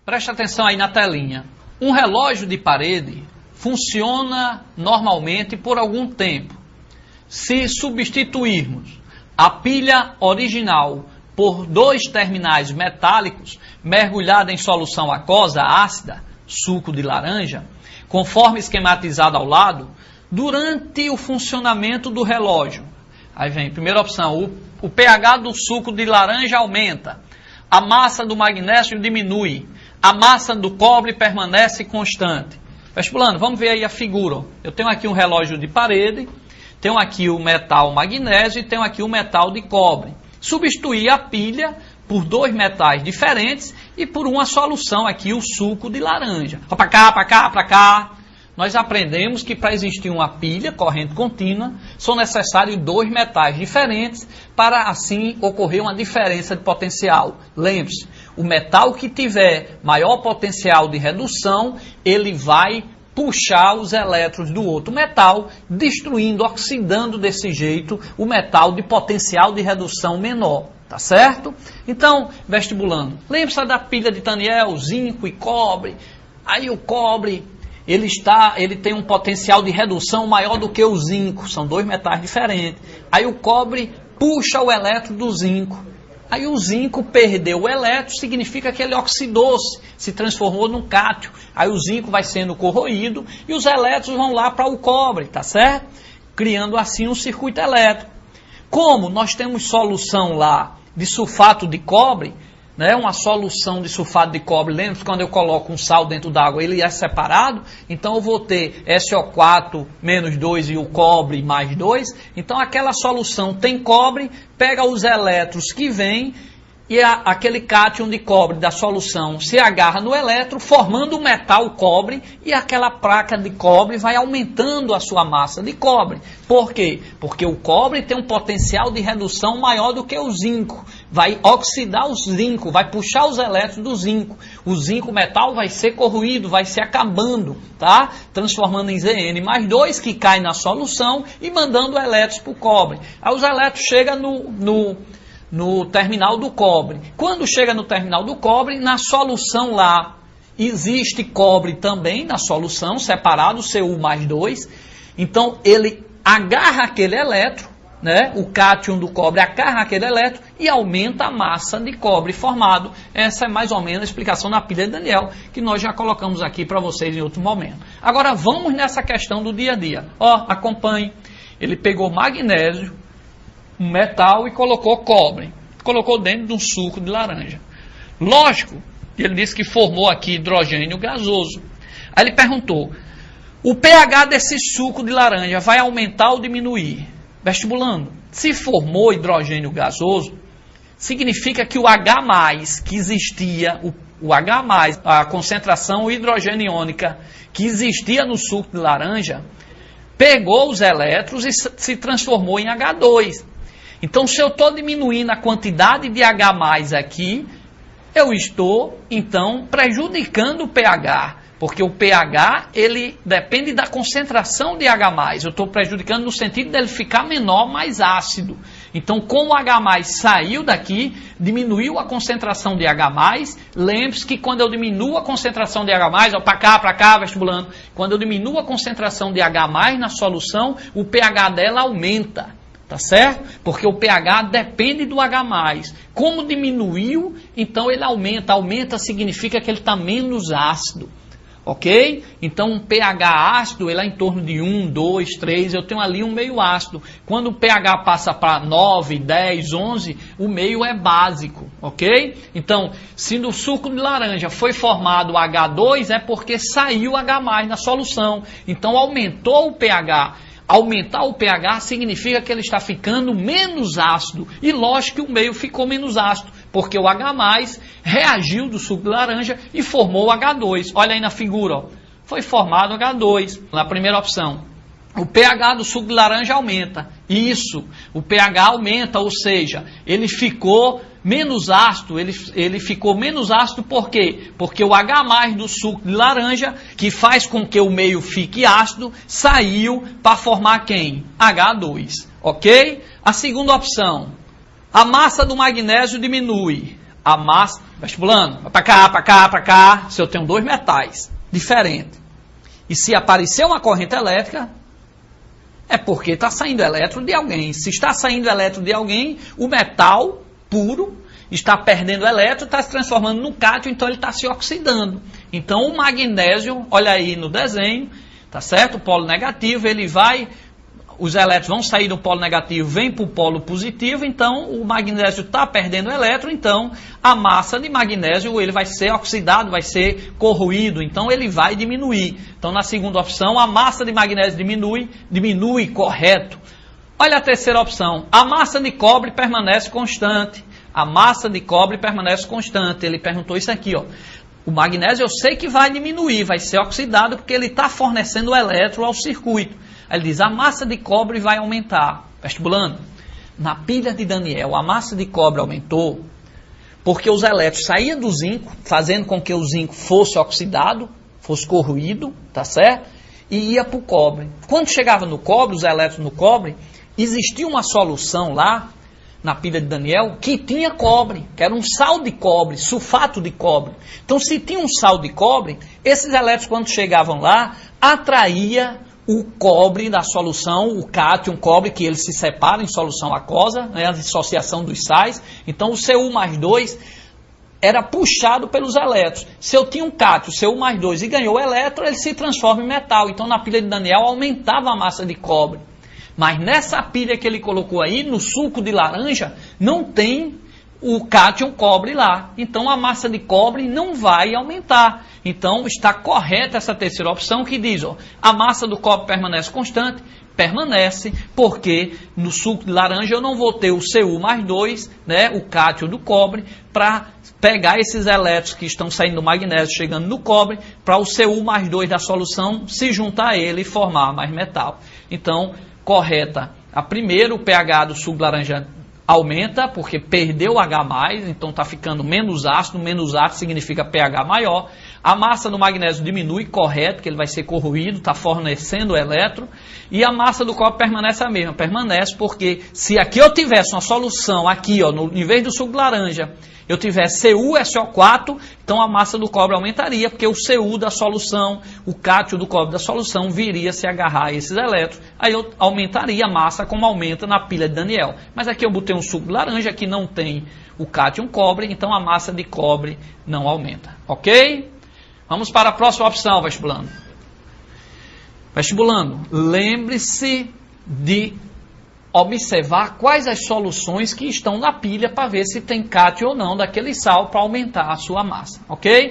Preste atenção aí na telinha. Um relógio de parede funciona normalmente por algum tempo. Se substituirmos a pilha original por 2 terminais metálicos mergulhados em solução aquosa ácida, suco de laranja, conforme esquematizado ao lado, durante o funcionamento do relógio. Aí vem, primeira opção, o pH do suco de laranja aumenta, a massa do magnésio diminui, a massa do cobre permanece constante. Vestibulando, vamos ver aí a figura. Eu tenho aqui um relógio de parede, tenho aqui o metal magnésio e tenho aqui o metal de cobre. Substituir a pilha por 2 metais diferentes e por uma solução aqui, o suco de laranja. Para cá, para cá, para cá. Nós aprendemos que para existir uma pilha, corrente contínua, são necessários 2 metais diferentes para assim ocorrer uma diferença de potencial. Lembre-se, o metal que tiver maior potencial de redução, ele vai puxar os elétrons do outro metal, destruindo, oxidando desse jeito o metal de potencial de redução menor. Tá certo? Então, vestibulando, lembre-se da pilha de Daniel, zinco e cobre. Aí o cobre, ele tem um potencial de redução maior do que o zinco. São 2 metais diferentes. Aí o cobre puxa o elétron do zinco. Aí o zinco perdeu o elétron, significa que ele oxidou-se, se transformou num cátion. Aí o zinco vai sendo corroído e os elétrons vão lá para o cobre, tá certo? Criando assim um circuito elétrico. Como nós temos solução lá de sulfato de cobre, né, uma solução de sulfato de cobre, lembra-se quando eu coloco um sal dentro d'água, ele é separado, então eu vou ter SO4 menos 2 e o cobre mais 2, então aquela solução tem cobre, pega os elétrons que vêm e aquele cátion de cobre da solução se agarra no elétron, formando o metal cobre, e aquela placa de cobre vai aumentando a sua massa de cobre. Por quê? Porque o cobre tem um potencial de redução maior do que o zinco. Vai oxidar o zinco, vai puxar os elétrons do zinco. O zinco metal vai ser corroído, vai se acabando, tá? Transformando em Zn mais 2, que cai na solução e mandando elétrons para o cobre. Aí os elétrons chegam no terminal do cobre. Quando chega no terminal do cobre, na solução lá, existe cobre também na solução, separado, Cu mais 2. Então, ele agarra aquele elétron, né? O cátion do cobre agarra aquele elétron e aumenta a massa de cobre formado. Essa é mais ou menos a explicação da pilha de Daniel, que nós já colocamos aqui para vocês em outro momento. Agora, vamos nessa questão do dia a dia. Ó, acompanhe. Ele pegou magnésio, um metal, e colocou cobre. Colocou dentro de um suco de laranja. Lógico, ele disse que formou aqui hidrogênio gasoso. Aí ele perguntou, o pH desse suco de laranja vai aumentar ou diminuir? Vestibulando, se formou hidrogênio gasoso, significa que o H+, que existia, o H+, a concentração hidrogeniônica que existia no suco de laranja, pegou os elétrons e se transformou em H2. Então, se eu estou diminuindo a quantidade de H+, aqui, eu estou, então, prejudicando o pH. Porque o pH, ele depende da concentração de H+. Eu estou prejudicando no sentido dele ficar menor, mais ácido. Então, como o H+, saiu daqui, diminuiu a concentração de H+, lembre-se que quando eu diminuo a concentração de H+, para cá, vestibulando, quando eu diminuo a concentração de H+, na solução, o pH dela aumenta. Tá certo? Porque o pH depende do H+. Como diminuiu, então ele aumenta. Aumenta significa que ele está menos ácido. Ok? Então um pH ácido, ele é em torno de 1, 2, 3. Eu tenho ali um meio ácido. Quando o pH passa para 9, 10, 11, o meio é básico. Ok? Então, se no suco de laranja foi formado H2, é porque saiu H+ na solução. Então aumentou o pH. Aumentar o pH significa que ele está ficando menos ácido. E lógico que o meio ficou menos ácido, porque o H+ reagiu do suco de laranja e formou o H2. Olha aí na figura, ó. Foi formado H2, na primeira opção. O pH do suco de laranja aumenta. Isso, o pH aumenta, ou seja, ele ficou menos ácido. Ele ficou menos ácido por quê? Porque o H+ do suco de laranja, que faz com que o meio fique ácido, saiu para formar quem? H2. Ok? A segunda opção, a massa do magnésio diminui. a massa, vestibulando, para cá, para cá, para cá, se eu tenho dois metais diferentes, e se aparecer uma corrente elétrica, é porque está saindo elétron de alguém. Se está saindo elétron de alguém, o metal puro está perdendo elétron, está se transformando no cátion, então ele está se oxidando. Então o magnésio, olha aí no desenho, tá certo? O polo negativo, ele vai, os elétrons vão sair do polo negativo, vem para o polo positivo, então o magnésio está perdendo elétron, então a massa de magnésio ele vai ser oxidado, vai ser corroído, então ele vai diminuir. Então na segunda opção, a massa de magnésio diminui, correto. Olha a terceira opção, a massa de cobre permanece constante. A massa de cobre permanece constante. Ele perguntou isso aqui, ó. O magnésio eu sei que vai diminuir, vai ser oxidado, porque ele está fornecendo o elétron ao circuito. Aí ele diz, a massa de cobre vai aumentar. Vestibulando, na pilha de Daniel, a massa de cobre aumentou, porque os elétrons saíam do zinco, fazendo com que o zinco fosse oxidado, fosse corroído, tá certo? E ia para o cobre. Quando chegava no cobre, os elétrons no cobre, existia uma solução lá, na pilha de Daniel, que tinha cobre, que era um sal de cobre, sulfato de cobre. Então, se tinha um sal de cobre, esses elétrons, quando chegavam lá, atraía o cobre da solução, o cátion, cobre, que ele se separa em solução aquosa, né, a dissociação dos sais. Então, o Cu+2 era puxado pelos elétrons. Se eu tinha um cátion, Cu+2, e ganhou o elétron, ele se transforma em metal. Então, na pilha de Daniel, aumentava a massa de cobre. Mas nessa pilha que ele colocou aí, no suco de laranja, não tem o cátion cobre lá. Então a massa de cobre não vai aumentar. Então está correta essa terceira opção que diz, ó, a massa do cobre permanece constante. Permanece, porque no suco de laranja eu não vou ter o Cu+2, né, o cátion do cobre, para pegar esses elétrons que estão saindo do magnésio, chegando no cobre, para o Cu+2 da solução se juntar a ele e formar mais metal. Então, correta. A primeira, o pH do suco de laranja aumenta, porque perdeu H+, então está ficando menos ácido significa pH maior. A massa do magnésio diminui, correto, que ele vai ser corroído, está fornecendo o elétron. E a massa do cobre permanece a mesma, permanece porque se aqui eu tivesse uma solução, aqui ó, em vez do suco de laranja, eu tivesse CuSO4, então a massa do cobre aumentaria, porque o Cu da solução, o cátion do cobre da solução, viria se agarrar a esses elétrons, aí eu aumentaria a massa como aumenta na pilha de Daniel. Mas aqui eu botei um suco de laranja, que não tem o cátion cobre, então a massa de cobre não aumenta. Ok? Vamos para a próxima opção, vestibulando. Vestibulando, lembre-se de observar quais as soluções que estão na pilha para ver se tem cátion ou não daquele sal para aumentar a sua massa, ok?